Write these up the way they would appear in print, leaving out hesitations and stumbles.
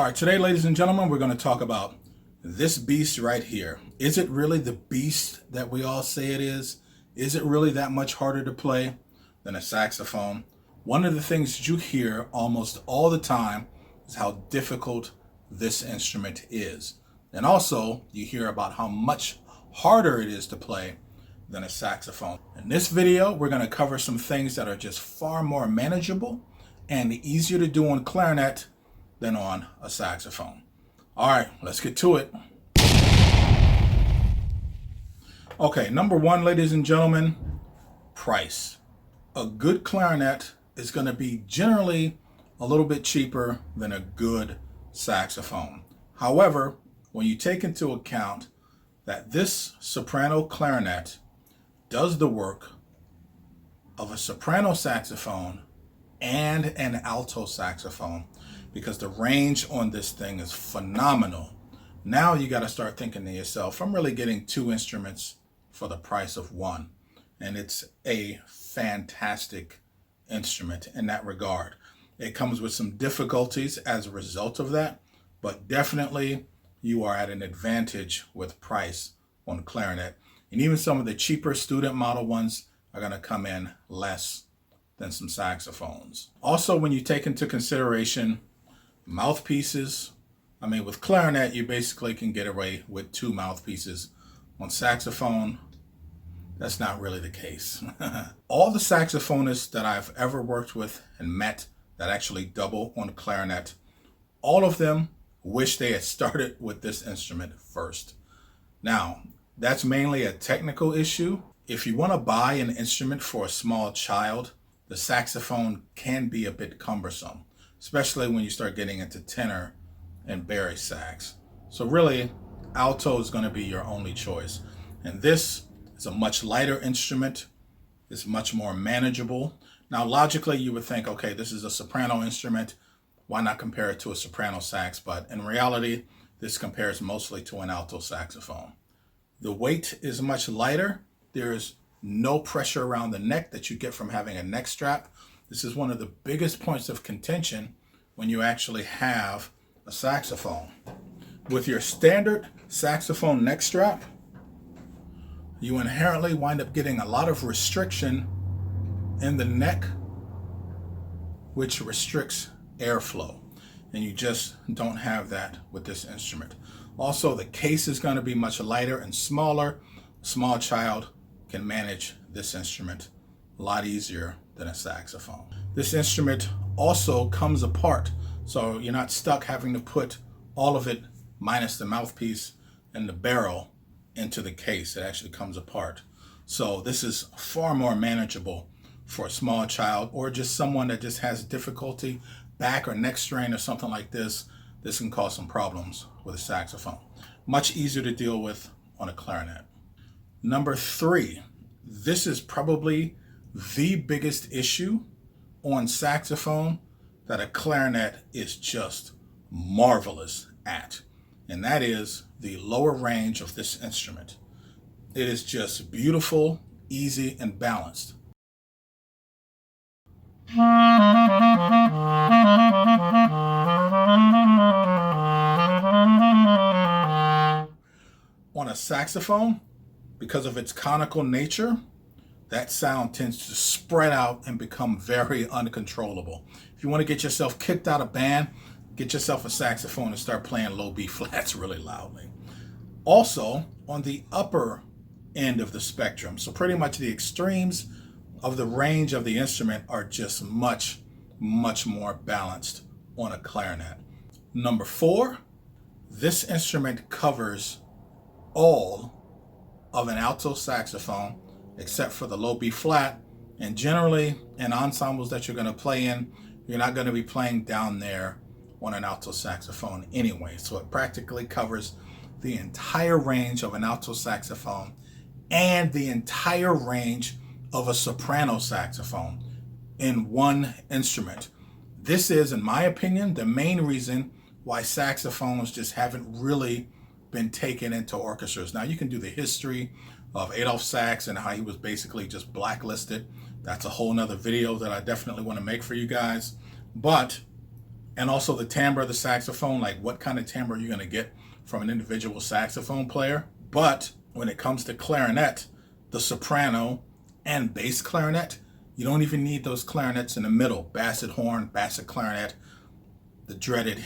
right, today, ladies and gentlemen, we're going to talk about this beast right here. Is it really the beast that we all say it is? Is it really that much harder to play than a saxophone? One of the things you hear almost all the time is how difficult this instrument is. And also, you hear about how much harder it is to play than a saxophone. In this video, we're going to cover some things that are just far more manageable and easier to do on clarinet than on a saxophone. All right, let's get to it. Okay, number one, ladies and gentlemen, price. A good clarinet is going to be generally a little bit cheaper than a good saxophone. However, when you take into account that this soprano clarinet does the work of a soprano saxophone and an alto saxophone, because the range on this thing is phenomenal. Now you got to start thinking to yourself, I'm really getting two instruments for the price of one. And it's a fantastic instrument in that regard. It comes with some difficulties as a result of that, but definitely you are at an advantage with price on clarinet. And even some of the cheaper student model ones are going to come in less than some saxophones. Also, when you take into consideration mouthpieces, I mean, with clarinet, you basically can get away with two mouthpieces. On saxophone, that's not really the case. All the saxophonists that I've ever worked with and met that actually double on clarinet, all of them wish they had started with this instrument first. Now, that's mainly a technical issue. If you want to buy an instrument for a small child, the saxophone can be a bit cumbersome, especially when you start getting into tenor and baritone sax. So really, alto is going to be your only choice. And this is a much lighter instrument. It's much more manageable. Now, logically, you would think, okay, this is a soprano instrument. Why not compare it to a soprano sax? But in reality, this compares mostly to an alto saxophone. The weight is much lighter. There's no pressure around the neck that you get from having a neck strap. This is one of the biggest points of contention when you actually have a saxophone. With your standard saxophone neck strap, you inherently wind up getting a lot of restriction in the neck, which restricts airflow. And you just don't have that with this instrument. Also, the case is going to be much lighter and smaller. A small child can manage this instrument a lot easier than a saxophone. This instrument also comes apart, so you're not stuck having to put all of it minus the mouthpiece and the barrel into the case. It actually comes apart. So this is far more manageable for a small child or just someone that just has difficulty, back or neck strain or something like this. This can cause some problems with a saxophone. Much easier to deal with on a clarinet. Number three, this is probably the biggest issue on saxophone that a clarinet is just marvelous at, and that is the lower range of this instrument. It is just beautiful, easy, and balanced. On a saxophone, because of its conical nature, that sound tends to spread out and become very uncontrollable. If you want to get yourself kicked out of band, get yourself a saxophone and start playing low B flats really loudly. Also, on the upper end of the spectrum, so pretty much the extremes of the range of the instrument are just much, much more balanced on a clarinet. Number four, this instrument covers all of an alto saxophone except for the low B flat, and generally in ensembles that you're going to play in, you're not going to be playing down there on an alto saxophone anyway. So it practically covers the entire range of an alto saxophone and the entire range of a soprano saxophone in one instrument. This is, in my opinion, the main reason why saxophones just haven't really been taken into orchestras. Now, you can do the history of Adolph Sax and how he was basically just blacklisted. That's a whole nother video that I definitely want to make for you guys. But and also the timbre of the saxophone, like what kind of timbre you're going to get from an individual saxophone player. But when it comes to clarinet, the soprano and bass clarinet, you don't even need those clarinets in the middle. Basset horn, basset clarinet, the dreaded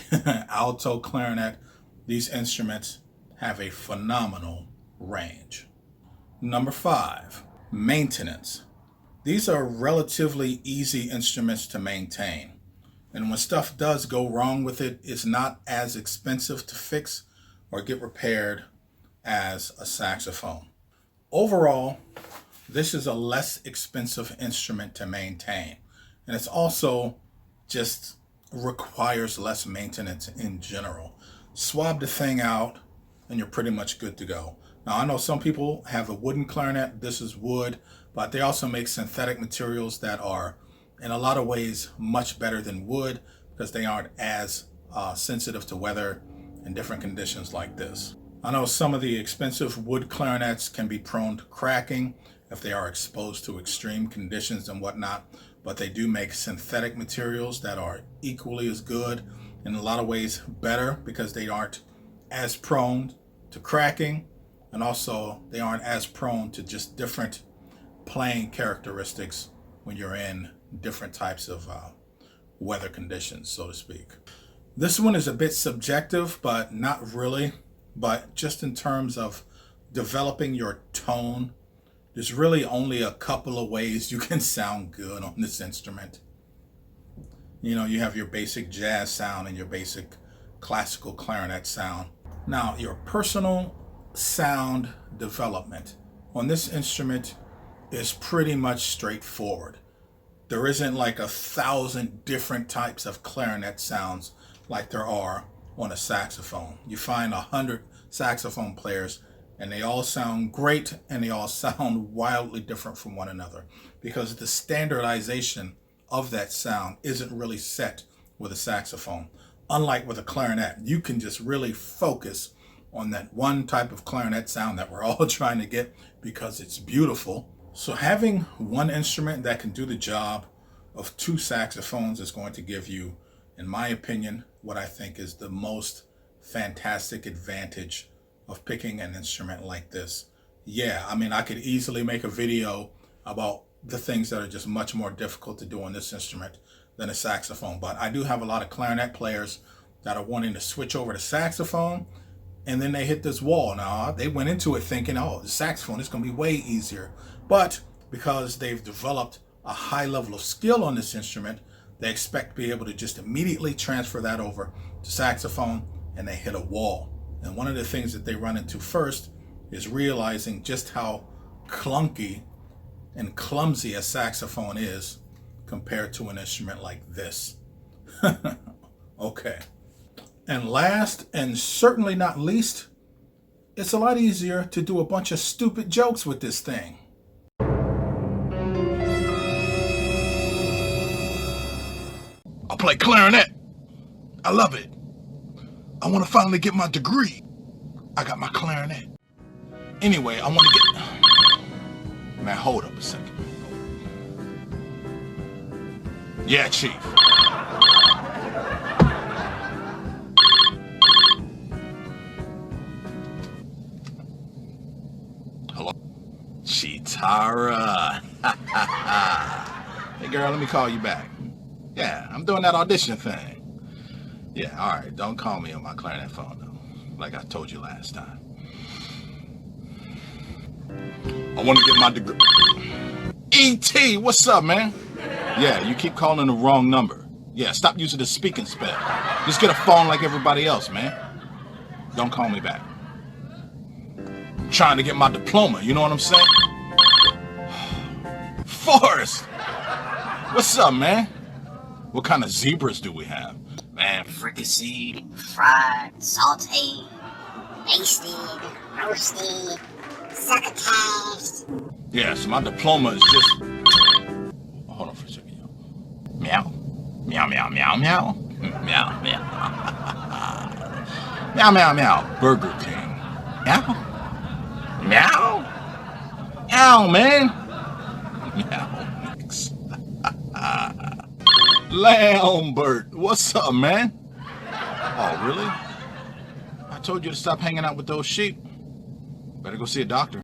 alto clarinet. These instruments have a phenomenal range. Number 5, maintenance. These are relatively easy instruments to maintain. And when stuff does go wrong with it, it's not as expensive to fix or get repaired as a saxophone. Overall, this is a less expensive instrument to maintain. And it's also just requires less maintenance in general. Swab the thing out and you're pretty much good to go. Now, I know some people have a wooden clarinet. This is wood, but they also make synthetic materials that are in a lot of ways much better than wood because they aren't as sensitive to weather and different conditions like this. I know some of the expensive wood clarinets can be prone to cracking if they are exposed to extreme conditions and whatnot, but they do make synthetic materials that are equally as good, in a lot of ways better, because they aren't as prone to cracking, and also they aren't as prone to just different playing characteristics when you're in different types of weather conditions, so to speak. This one is a bit subjective, but not really. But just in terms of developing your tone, there's really only a couple of ways you can sound good on this instrument. You know, you have your basic jazz sound and your basic classical clarinet sound. Now, your personal sound development on this instrument is pretty much straightforward. There isn't like 1,000 different types of clarinet sounds like there are on a saxophone. You find 100 saxophone players and they all sound great and they all sound wildly different from one another because the standardization of that sound isn't really set with a saxophone. Unlike with a clarinet, you can just really focus on that one type of clarinet sound that we're all trying to get because it's beautiful. So having one instrument that can do the job of 2 saxophones is going to give you, in my opinion, what I think is the most fantastic advantage of picking an instrument like this. Yeah, I mean, I could easily make a video about the things that are just much more difficult to do on this instrument than a saxophone, but I do have a lot of clarinet players that are wanting to switch over to saxophone, and then they hit this wall. Now, they went into it thinking, oh, the saxophone is going to be way easier, but because they've developed a high level of skill on this instrument, they expect to be able to just immediately transfer that over to saxophone, and they hit a wall. And one of the things that they run into first is realizing just how clunky and clumsy a saxophone is compared to an instrument like this. Okay. And last and certainly not least, it's a lot easier to do a bunch of stupid jokes with this thing. I play clarinet. I love it. I want to finally get my degree. I got my clarinet. Anyway, I want to get... Man, hold up a second. Yeah, Chief. Hello? Chitara. Hey, girl, let me call you back. Yeah, I'm doing that audition thing. Yeah, all right. Don't call me on my clarinet phone, though, like I told you last time. I want to get my degree. E.T., what's up, man? Yeah, you keep calling the wrong number. Yeah, stop using the speaking spell. Just get a phone like everybody else, man. Don't call me back. I'm trying to get my diploma, you know what I'm saying? Forrest! What's up, man? What kind of zebras do we have? Man, fricasseed, fried, sauteed, basted, roasted, succotash. Yeah, so my diploma is just... Hold on for a second, yo. Meow. Meow, meow, meow, meow. Meow, meow. Meow, meow, meow. Burger King. Meow. Meow. Meow, man. Meow. Lambert, what's up, man? Oh, really? I told you to stop hanging out with those sheep. Better go see a doctor.